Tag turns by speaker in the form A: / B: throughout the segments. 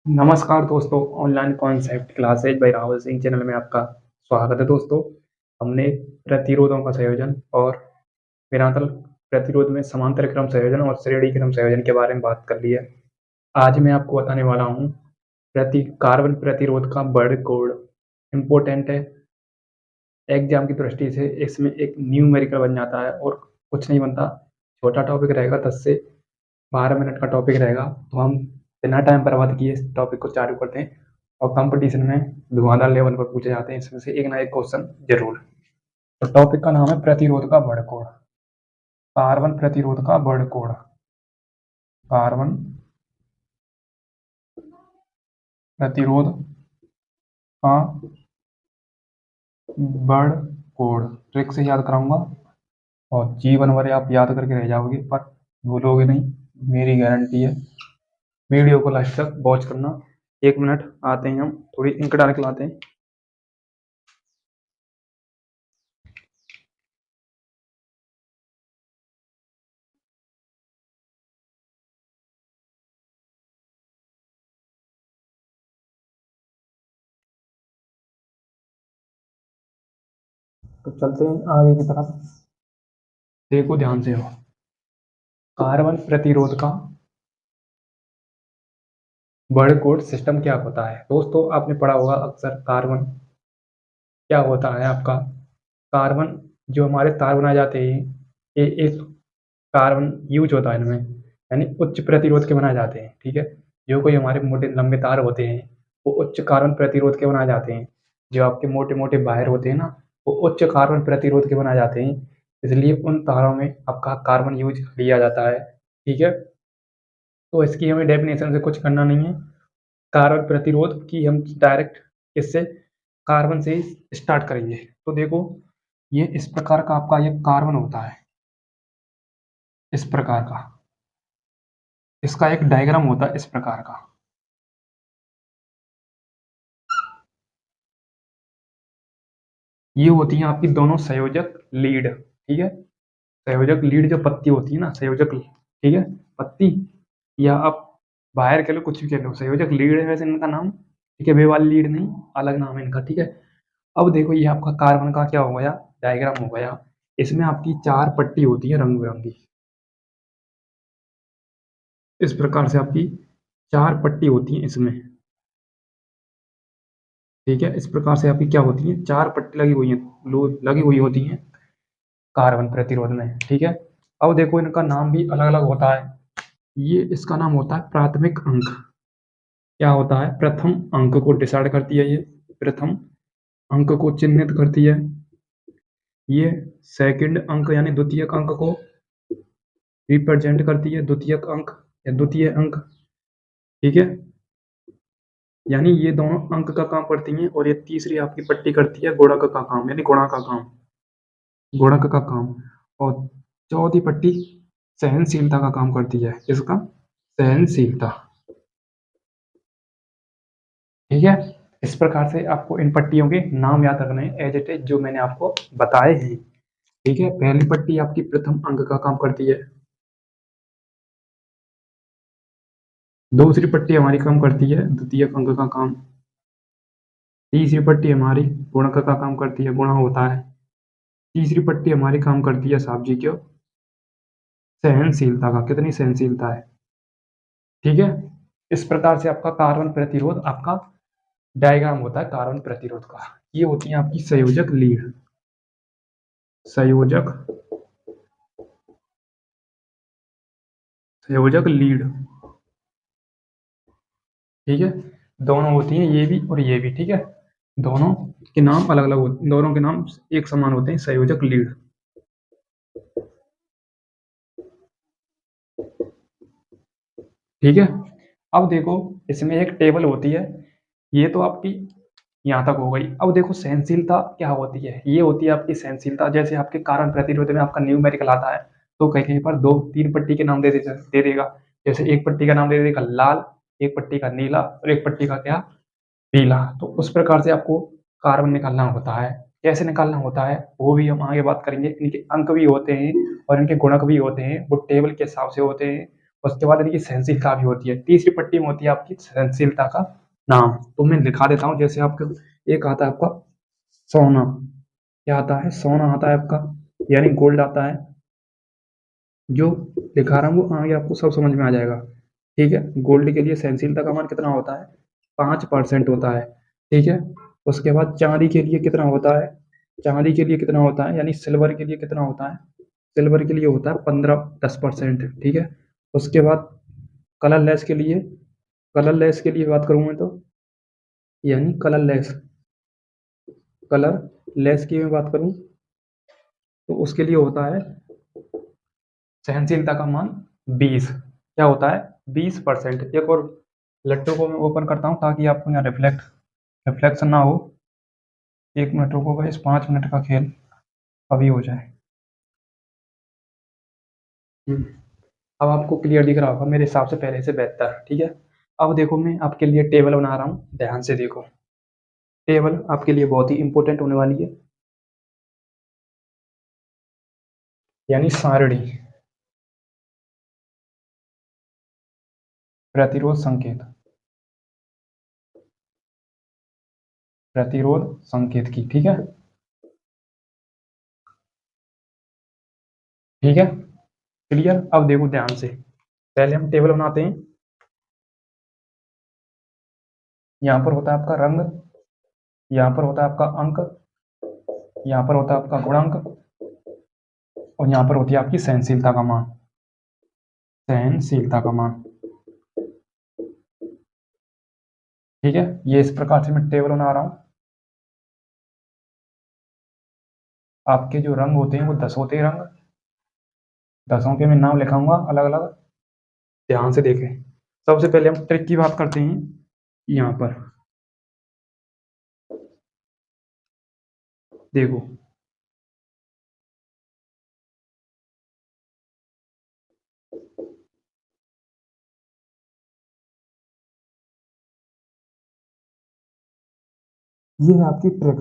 A: नमस्कार दोस्तों, online concept classes by Rahul Singh channel में आपका स्वागत है दोस्तों। हमने प्रतिरोधों का संयोजन और विनातल प्रतिरोध में समांतर क्रम संयोजन और श्रेणी क्रम संयोजन के बारे में बात कर ली है। आज मैं आपको बताने वाला हूँ कार्बन प्रतिरोध का वर्ड कोड। इम्पोर्टेंट है, एग्जाम की दृष्टि से इसमें एक न्यूमेरिकल बन जाता है और कुछ नहीं बनता। छोटा टॉपिक रहेगा, 10 से 12 मिनट का टॉपिक रहेगा। तो हम बिना टाइम बर्बाद किए इस टॉपिक को चालू करते हैं और कंपटीशन में धुआंधार लेवल पर पूछे जाते हैं इसमें से एक ना एक क्वेश्चन जरूर। तो टॉपिक का नाम है प्रतिरोध का वर्ड कोड। कार्बन प्रतिरोध का वर्ड कोड। कार्बन प्रतिरोध का वर्ड कोड ट्रिक से याद कराऊंगा और जीवन भर आप याद करके रह जाओगे, पर भूलोगे नहीं, मेरी गारंटी है। वीडियो को लास्ट तक वॉच करना। 1 मिनट आते हैं, हम थोड़ी इंक डाल के लाते हैं। तो चलते हैं आगे की तरफ। देखो ध्यान से हो, कार्बन प्रतिरोध का वर्ड कोड सिस्टम क्या होता है। दोस्तों आपने पढ़ा होगा अक्सर, कार्बन क्या होता है आपका। कार्बन जो हमारे तार बनाए जाते हैं, ये एक कार्बन यूज होता है इनमें, यानी उच्च प्रतिरोध के बनाए जाते हैं। ठीक है, जो कोई हमारे मोटे लंबे तार होते हैं वो उच्च कार्बन प्रतिरोध के बनाए जाते हैं। जो आपके मोटे मोटे वायर होते हैं ना, वो उच्च कार्बन प्रतिरोध के बनाए जाते हैं। इसलिए उन तारों में आपका कार्बन यूज लिया जाता है। ठीक है, तो इसकी हमें डेफिनेशन से कुछ करना नहीं है। कार्बन प्रतिरोध की हम डायरेक्ट इससे कार्बन से ही स्टार्ट करेंगे। तो देखो, ये इस प्रकार का आपका ये कार्बन होता है, इस प्रकार का इसका एक डायग्राम होता है इस प्रकार का। ये होती है आपकी दोनों संयोजक लीड। ठीक है, संयोजक लीड जो पत्ती होती है ना, संयोजक, ठीक है, पत्ती, या आप बाहर कह लो, कुछ भी कह लो, संयोजक लीड है वैसे इनका नाम। ठीक है, वे वाली लीड नहीं, अलग नाम है इनका। ठीक है, अब देखो ये आपका कार्बन का क्या हो गया, डायग्राम हो गया। इसमें आपकी 4 पट्टी होती है रंग बिरंगी। इस प्रकार से आपकी 4 पट्टी होती है इसमें। ठीक है, इस प्रकार से आपकी क्या होती है, 4 पट्टी लगी हुई है, लगी हुई होती हैं कार्बन प्रतिरोध में। ठीक है, अब देखो इनका नाम भी अलग अलग होता है। ये इसका नाम होता है प्राथमिक अंक। क्या होता है, प्रथम अंक को डिसाइड करती है ये, प्रथम अंक को चिन्हित करती है। ये सेकंड अंक यानी द्वितीयक अंक को रिप्रेजेंट करती है, द्वितीयक अंक या द्वितीय अंक। ठीक है, यानी ये दोनों अंक का काम करती हैं, और ये तीसरी आपकी पट्टी करती है गुणक का काम, यानी गुणा का काम, गुणक का काम। और चौथी पट्टी सहनशीलता का काम करती है, इसका सहनशीलता। ठीक है, इस प्रकार से आपको इन पट्टियों के नाम याद रखने हैं एज इट इज जो मैंने आपको बताए हैं। ठीक है, पहली पट्टी आपकी प्रथम अंक का काम करती है, दूसरी पट्टी हमारी काम करती है द्वितीय अंक का काम, तीसरी पट्टी हमारी गुणक का काम करती है, गुणा होता है, तीसरी पट्टी हमारी काम करती है साहब जी क्यों, सहनशीलता का, कितनी सहनशीलता है। ठीक है, इस प्रकार से आपका कार्बन प्रतिरोध आपका डायग्राम होता है कार्बन प्रतिरोध का। ये होती है आपकी संयोजक लीड, संयोजक, संयोजक लीड। ठीक है, दोनों होती हैं ये भी और ये भी। ठीक है, दोनों के नाम अलग अलग होते हैं, दोनों के नाम एक समान होते हैं, संयोजक लीड। ठीक है, अब देखो इसमें एक टेबल होती है। ये तो आपकी यहाँ तक हो गई। अब देखो सहनशीलता क्या होती है, ये होती है आपकी सहनशीलता। जैसे आपके कार्बन प्रतिरोध में आपका न्यूमेरिकल आता है, तो कहीं कहीं पर 2-3 पट्टी के नाम दे देगा। जैसे एक पट्टी का नाम दे देगा लाल, एक पट्टी का नीला, और एक पट्टी का क्या, पीला। तो उस प्रकार से आपको कार्बन निकालना होता है। कैसे निकालना होता है वो भी हम आगे बात करेंगे। इनके अंक भी होते हैं और इनके गुणक भी होते हैं, वो टेबल के हिसाब से होते हैं उसके बाद इनकी सहनशीलता भी होती है। तीसरी पट्टी में होती है आपकी सहनशीलता का नाम। तो मैं लिखा देता हूँ, जैसे आपका एक आता है आपका सोना, क्या आता है? सोना आता है आपका, यानी गोल्ड आता है। जो दिखा रहा हूँ वो आगे आपको सब समझ में आ जाएगा। ठीक है, गोल्ड के लिए सहनशीलता का मान कितना होता है? 5% होता है। ठीक है, उसके बाद चांदी के लिए कितना होता है? चांदी के लिए कितना होता है, यानी सिल्वर के लिए कितना होता है? सिल्वर के लिए होता है 15-10%। ठीक है, उसके बाद कलरलेस के लिए, कलरलेस के लिए बात करूँ मैं तो, यानी कलरलेस, कलरलेस की मैं बात करूँ तो उसके लिए होता है सहनशीलता का मान 20। क्या होता है? 20%। एक और लट्टू को मैं ओपन करता हूँ ताकि आपको यहाँ रिफ्लेक्शन ना हो। 1 मिनट रुको गाइस, 5 मिनट का खेल अभी हो जाए। अब आपको क्लियर दिख रहा होगा मेरे हिसाब से पहले से बेहतर। ठीक है, अब देखो मैं आपके लिए टेबल बना रहा हूँ, ध्यान से देखो। टेबल आपके लिए बहुत ही इंपॉर्टेंट होने वाली है, यानी सारणी, प्रतिरोध संकेत, प्रतिरोध संकेत की। ठीक है, ठीक है, क्लियर। अब देखो ध्यान से, पहले हम टेबल बनाते हैं। यहाँ पर होता है आपका रंग, यहाँ पर होता है आपका अंक, यहाँ पर होता है आपका गुणांक, और यहाँ पर होती है आपकी सहनशीलता का मान, सहनशीलता का मान। ठीक है, ये इस प्रकार से मैं टेबल बना रहा हूँ। आपके जो रंग होते हैं वो 10 होते हैं रंग, 10 के मैं नाम लिखाऊंगा अलग अलग, ध्यान से देखें। सबसे पहले हम ट्रिक की बात करते हैं। यहाँ पर देखो, ये है आपकी ट्रिक,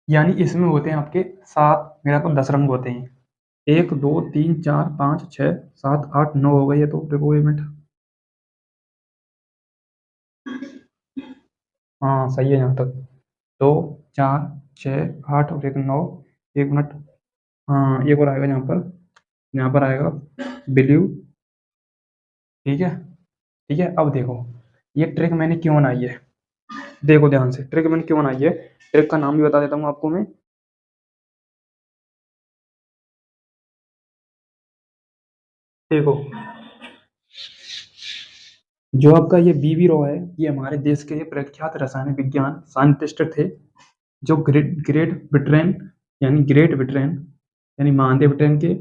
A: यानी इसमें होते हैं आपके 7, मेरा तो 10 रंग होते हैं। 1 2 3 4 5 6 7 8 9 हो गई है। तो देखो 1 मिनट, हाँ सही है यहाँ तक। 2 4 6 8 और 1 9। 1 मिनट, हाँ एक और आएगा यहाँ पर, यहाँ पर आएगा ब्लू। ठीक है, ठीक है। अब देखो ये ट्रिक मैंने क्यों बनाई है, देखो ध्यान से, ट्रिक मैंने क्यों बनाई है। ट्रिक का नाम भी बता देता हूँ आपको मैं। देखो, जो आपका ये बीबी रॉ है, ये हमारे देश के प्रख्यात रसायन विज्ञान साइंटिस्ट थे, जो ग्रेट ब्रिटेन, यानी ग्रेट ब्रिटेन, यानी महादेव ब्रिटेन के।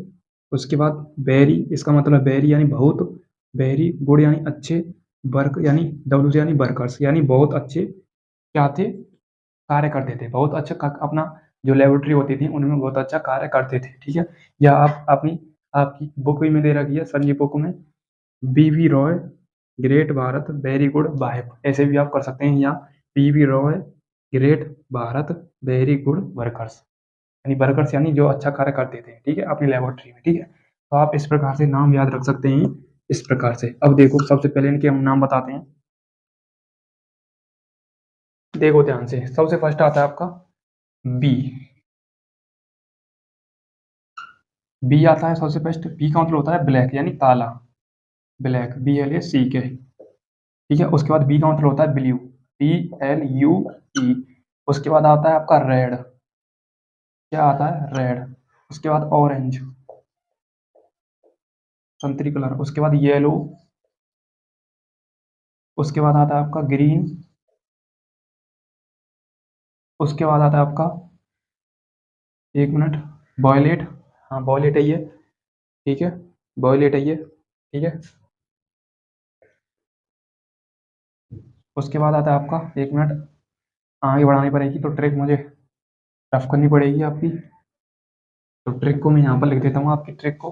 A: उसके बाद वेरी, इसका मतलब वेरी यानी बहुत, वेरी गुड यानी अच्छे, वर्क यानी डब्ल्यू यानी वर्कर्स, यानी बहुत अच्छे क्या थे, कार्य करते थे, बहुत अच्छा अपना जो लेबोरेटरी होती थी उनमें बहुत अच्छा कार्य करते थे। ठीक है, या आप अपनी आपकी बुक भी में दे रखी है, संजय बुक में, बीवी Roy great Bharat very good wife, ऐसे भी आप कर सकते हैं। या बीवी Roy great Bharat very good workers, यानी वर्कर्स यानी जो अच्छा कार्य करते थे। ठीक है, अपनी लेबोरेटरी में। ठीक है, तो आप इस प्रकार से नाम याद रख सकते हैं, इस प्रकार से। अब देखो सबसे पहले इनके हम नाम बताते हैं। देखो ध्यान से, सबसे फर्स्ट आता है आपका बी, बी आता है सबसे फर्स्ट। बी का मतलब होता है ब्लैक, यानी काला, ब्लैक, BLACK। ठीक है, उसके बाद बी का मतलब होता है ब्लू, BLUE। उसके बाद आता है आपका रेड, क्या आता है? रेड। उसके बाद ऑरेंज, संतरी कलर। उसके बाद येलो। उसके बाद आता है आपका ग्रीन। उसके बाद आता है आपका, 1 मिनट, वॉयलेट, हाँ वॉयलेट है ये। ठीक है, वॉयलेट है ये। ठीक है, उसके बाद आता है आपका, 1 मिनट, आगे बढ़ानी पड़ेगी तो ट्रिक मुझे रफ करनी पड़ेगी आपकी। तो ट्रिक को मैं यहाँ पर लिख देता हूँ, आपकी ट्रिक को,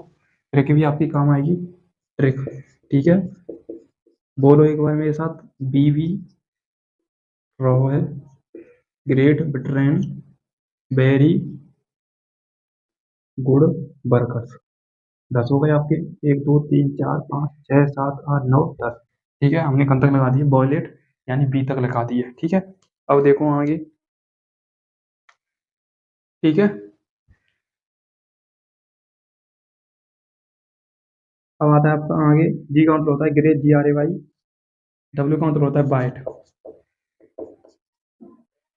A: ट्रिक भी आपकी काम आएगी, ट्रिक। ठीक है, बोलो एक बार मेरे साथ, बीवी Roy great Britain very good workers. 10 हो गए आपके, 1 2 3 4 5 6 7 8 9 10। ठीक है, हमने कन तक लगा दिए, बॉयलेट यानी बी तक लगा दिए। ठीक है, अब देखो आगे। ठीक है, अब आता है आपका आगे, जी का मतलब होता है ग्रे, GRAY। डब्ल्यू का मतलब होता है वाइट।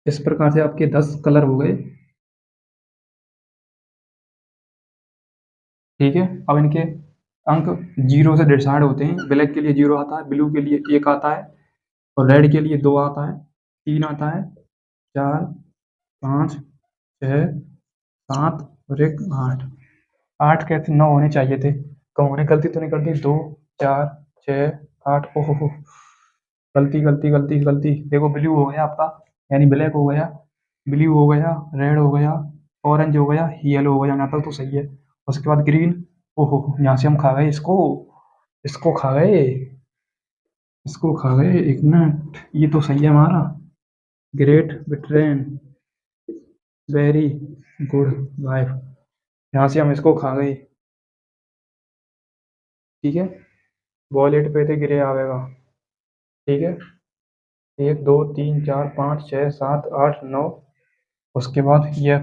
A: इस प्रकार से आपके 10 कलर हो गए। ठीक है, अब इनके अंक जीरो से डिसाइड होते हैं। ब्लैक के लिए जीरो आता है, ब्लू के लिए एक आता है, और रेड के लिए दो आता है, तीन आता है, चार, पाँच, छः, सात और एक आठ। आठ कैसे, नौ होने चाहिए थे। कम होने, गलती तो नहीं कर दी? दो, चार, छः, आठ। ओहो हो, गलती गलती गलती गलती। देखो, ब्लू हो गया आपका, यानी ब्लैक हो गया, ब्लू हो गया, रेड हो गया, ऑरेंज हो गया, येलो हो गया। यहाँ तक तो सही है। उसके बाद ग्रीन। ओहो, यहाँ से हम खा गए इसको, इसको खा गए, इसको खा गए। एक मिनट, ये तो सही है हमारा। Great Britain, very good wife. यहाँ से हम इसको खा गए। ठीक है, वॉलेट पे थे, गिरे आवेगा। ठीक है, एक दो तीन चार पाँच छः सात आठ नौ। उसके बाद ये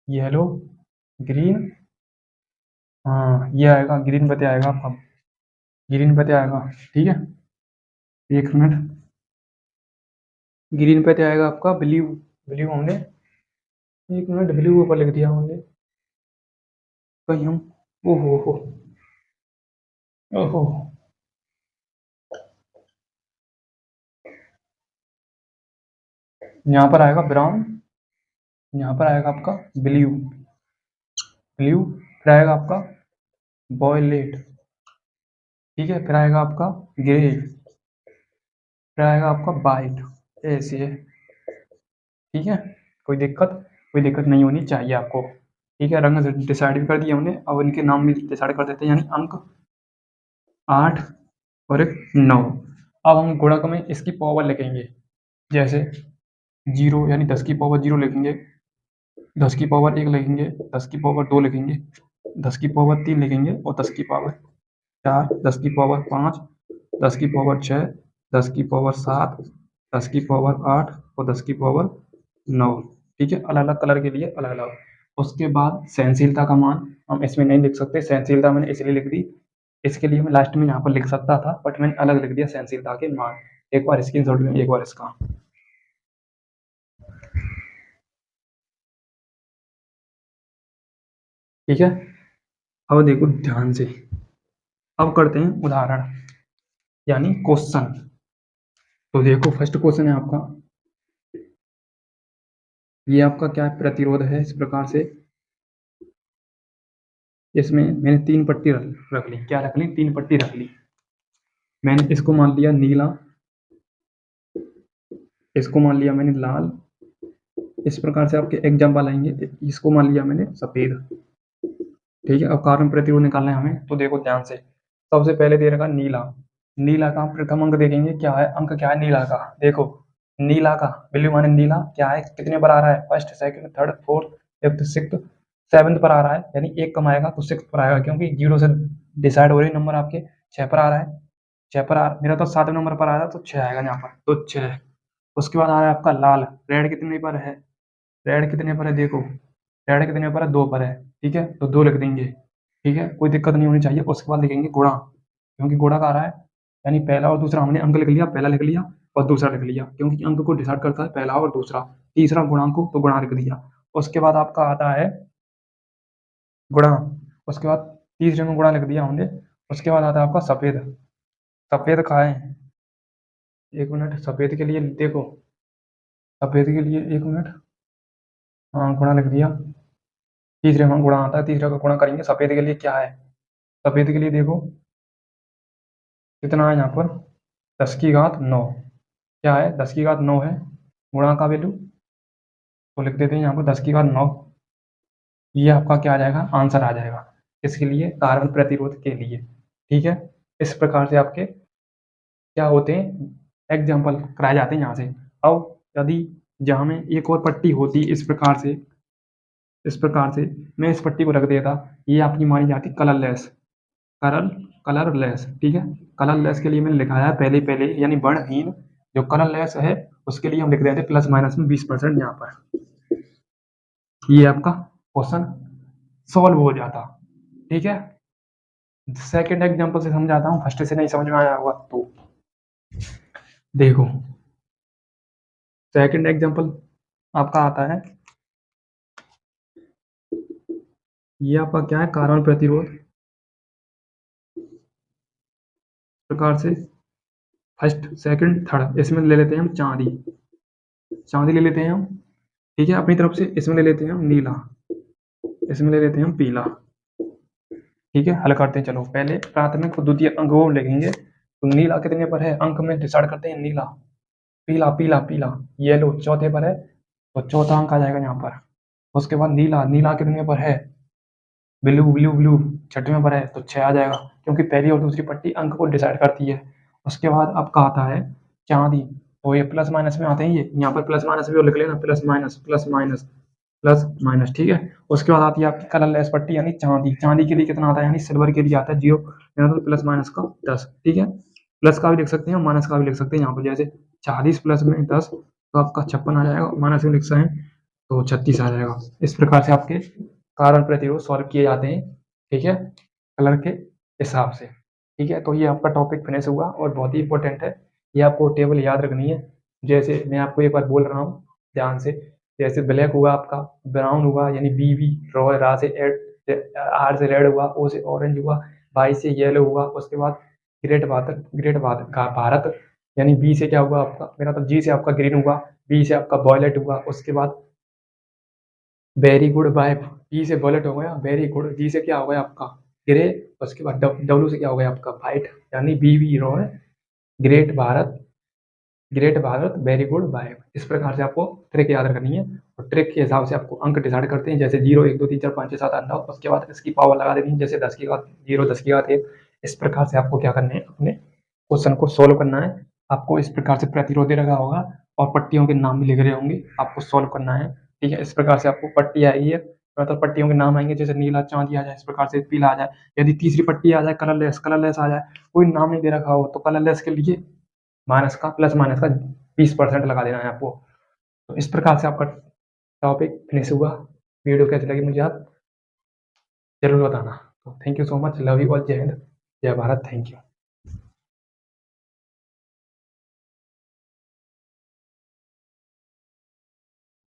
A: येलो, ग्रीन। हाँ, ये आएगा, ग्रीन पे आएगा आपका, ग्रीन पे आएगा। ठीक है, एक मिनट, ग्रीन पे आएगा आपका ब्लू। ब्लू हमने, एक मिनट, ब्लू ऊपर लिख दिया हमने कहीं हम। ओहो हो, ओहो। यहाँ पर आएगा ब्राउन, यहाँ पर आएगा आपका ब्लू, ब्लू। फिर आएगा आपका वॉयलेट। ठीक है, फिर आएगा आपका ग्रे, फिर आएगा आपका वाइट। ऐसे है। ठीक है, कोई दिक्कत, कोई दिक्कत नहीं होनी चाहिए आपको। ठीक है, रंग डिसाइड भी कर दिए हमने, अब इनके नाम भी डिसाइड कर देते हैं, यानी अंक 8 और एक 9। अब हम गुणक में इसकी पावर लिखेंगे। जैसे जीरो, यानी 10 की पावर जीरो लिखेंगे, 10 की पावर एक लिखेंगे, 10 की पावर दो लिखेंगे, 10 की पावर तीन लिखेंगे, और 10 की पावर चार, 10 की पावर पाँच, 10 की पावर छः, 10 की पावर सात, 10 की पावर आठ, और 10 की पावर नौ। ठीक है, अलग अलग कलर के लिए अलग अलग। उसके बाद सहनशीलता का मान हम इसमें नहीं लिख सकते। सहनशीलता मैंने इसलिए लिख दी, इसके लिए मैं लास्ट में यहाँ पर लिख सकता था, बट मैंने अलग लिख दिया सहनशीलता के मान। एक बार स्क्रीनशॉट लें, एक बार इसका। ठीक है, अब देखो ध्यान से। अब करते हैं उदाहरण, यानी क्वेश्चन। तो देखो, फर्स्ट क्वेश्चन है आपका, ये आपका क्या है, प्रतिरोध है इस प्रकार से। इसमें मैंने तीन पट्टी रख ली। क्या रख ली? तीन पट्टी रख ली। मैंने इसको मान लिया नीला, इसको मान लिया मैंने लाल। इस प्रकार से आपके एग्जाम्पल आएंगे। इसको मान लिया मैंने सफेद। ठीक है, अब कार्बन प्रतिरोध निकालना है हमें, तो देखो ध्यान से। सबसे पहले दे रखा नीला। नीला का प्रथम अंक देखेंगे, क्या है अंक, क्या है नीला का। देखो, नीला का ब्लू माने नीला क्या है, कितने पर आ रहा है, first second third fourth fifth six seventh पर आ रहा है, यानी एक कम आएगा तो सिक्स पर आएगा, क्योंकि जीरो से डिसाइड हो रही नंबर आपके। छः पर आ रहा है, छः पर आ मेरा तो सातवें नंबर पर आ रहा है, तो छः आएगा यहाँ पर, तो छः। उसके बाद आ रहा है आपका लाल। रेड कितने पर है, रेड कितने पर है देखो, रेड कितने पर है, दो पर है। ठीक है, तो दो लिख देंगे। ठीक है, कोई दिक्कत नहीं होनी चाहिए। उसके बाद लिखेंगे गुणा, क्योंकि गुणा का आ रहा है, यानी पहला और दूसरा हमने अंक लिख लिया, पहला लिख लिया और दूसरा लिख लिया, क्योंकि अंक को डिसाइड करता है पहला और दूसरा। तीसरा गुणांक को, तो गुणा लिख दिया। उसके बाद आपका आता है गुणा, उसके बाद तीसरे में गुणा लिख दिया हमने। उसके बाद आता है आपका सफेद। सफेद कहाँ है, एक मिनट, सफेद के लिए देखो, सफेद के लिए एक मिनट, हाँ गुणा लिख दिया। तीसरे में गुणा आता है, तीसरे का गुणा करेंगे। सफेद के लिए क्या है, सफेद के लिए देखो कितना है यहाँ पर, 10 की घात 9। क्या है, 10 की घात 9 है। गुणा का वैल्यू तो लिख देते हैं यहाँ पर 10 की घात 9। ये आपका क्या आ जाएगा, आंसर आ जाएगा। इसके लिए, कार्बन प्रतिरोध के लिए। ठीक है, इस प्रकार से आपके क्या होते हैं, एग्जाम्पल कराए जाते हैं यहाँ से। अब यदि जहाँ में एक और पट्टी होती इस प्रकार से, इस प्रकार से मैं इस पट्टी को रख देता, ये आपकी मानी जाती कलरलेस, कलर कलरलेस, ठीक है। कलरलेस के लिए मैंने लिखा है पहले पहले यानी वर्णहीन, जो कलरलेस है उसके लिए हम लिख देते प्लस माइनस में 20% यहाँ पर। ये आपका क्वेश्चन सॉल्व हो जाता, ठीक है। सेकंड एग्जांपल से समझाता हूँ, फर्स्ट से नहीं समझ में आया होगा तो देखो। सेकंड एग्जांपल आपका आता है, ये आपका क्या है, कार्बन प्रतिरोध प्रकार से फर्स्ट सेकंड थर्ड, इसमें ले लेते हैं हम चांदी, चांदी ले लेते हैं हम, ठीक है। अपनी तरफ से इसमें ले लेते हैं हम नीला, इसमें ले लेते हैं हम पीला, ठीक है। हल करते हैं, चलो पहले प्राथमिक और द्वितीय अंक वो लिखेंगे। तो नीला कितने पर है, अंक में डिसाइड करते हैं नीला, पीला पीला पीला, येलो चौथे पर है तो चौथा अंक आ जाएगा यहाँ पर। उसके बाद नीला, नीला कितने पर है, ब्लू ब्लू ब्लू छठवें पर है तो 6 आ जाएगा, क्योंकि पहली और दूसरी पट्टी अंक को डिसाइड करती है। उसके बाद आपका आता है चांदी, तो ये प्लस माइनस में आते हैं, ये यहाँ पर प्लस माइनस भी लिख लेना, plus minus plus minus plus minus, ठीक है। उसके बाद आती है आपकी कलरलेस पट्टी यानी चांदी, चांदी के लिए कितना आता है यानी सिल्वर के लिए आता है 0, तो प्लस माइनस का 10, ठीक है। प्लस का भी लिख सकते हैं माइनस का भी लिख सकते हैं, यहाँ पर जैसे 40 प्लस में 10 तो आपका 56 आ जाएगा, माइनस में लिख सकते हैं तो 36 आ जाएगा। इस प्रकार से आपके कार्बन प्रतिरोध सॉल्व किए जाते हैं, ठीक है, कलर के हिसाब से, ठीक है। तो ये आपका टॉपिक फिनिश हुआ और बहुत ही इंपॉर्टेंट है, ये आपको टेबल याद रखनी है। जैसे मैं आपको एक बार बोल रहा हूँ ध्यान से, जैसे ब्लैक हुआ आपका, ब्राउन हुआ यानी बी बी, रॉ रा से आर से रेड हुआ, ओ से ऑरेंज हुआ, वाई से येलो हुआ। उसके बाद ग्रेट भारत यानी बी से क्या हुआ आपका, मेरा तो जी से आपका ग्रीन हुआ, बी से आपका वॉयलेट हुआ। उसके बाद वेरी गुड बाय, बी से वॉयलेट हो गया, वेरी गुड, जी से क्या हो गया आपका ग्रे। उसके बाद डब्ल्यू से क्या हो गया आपका व्हाइट, यानी बी बी रो है great Bharat, great Bharat very good bye. इस प्रकार से आपको ट्रिक याद रखनी है, और ट्रिक के हिसाब से आपको अंक डिसाइड करते हैं, जैसे 0 1 2 3 4 5 6 7 8 9। उसके बाद इसकी पावर लगा देनी है, जैसे 10 की घात 0 10 की घात 1। इस प्रकार से आपको क्या करना है, अपने क्वेश्चन को सोल्व करना है। आपको इस प्रकार से प्रतिरोध दे रखा होगा और पट्टियों के नाम भी लिख रहे होंगे, आपको सोल्व करना है, ठीक है। इस प्रकार से आपको पट्टी आएगी, मतलब पट्टियों के नाम आएंगे, जैसे नीला चांदी आ जाए, इस प्रकार से पीला आ जाए। यदि तीसरी पट्टी आ जाए कलरलेस, कलरलेस आ जाए, कोई नाम नहीं दे रखा हो तो कलरलेस के लिए माइनस का प्लस माइनस का 20% लगा देना है आपको। तो इस प्रकार से आपका टॉपिक फिनिश हुआ। वीडियो कैसी लगी मुझे आप जरूर बताना। तो thank you so much, love you all, जय हिंद जय भारत, थैंक यू।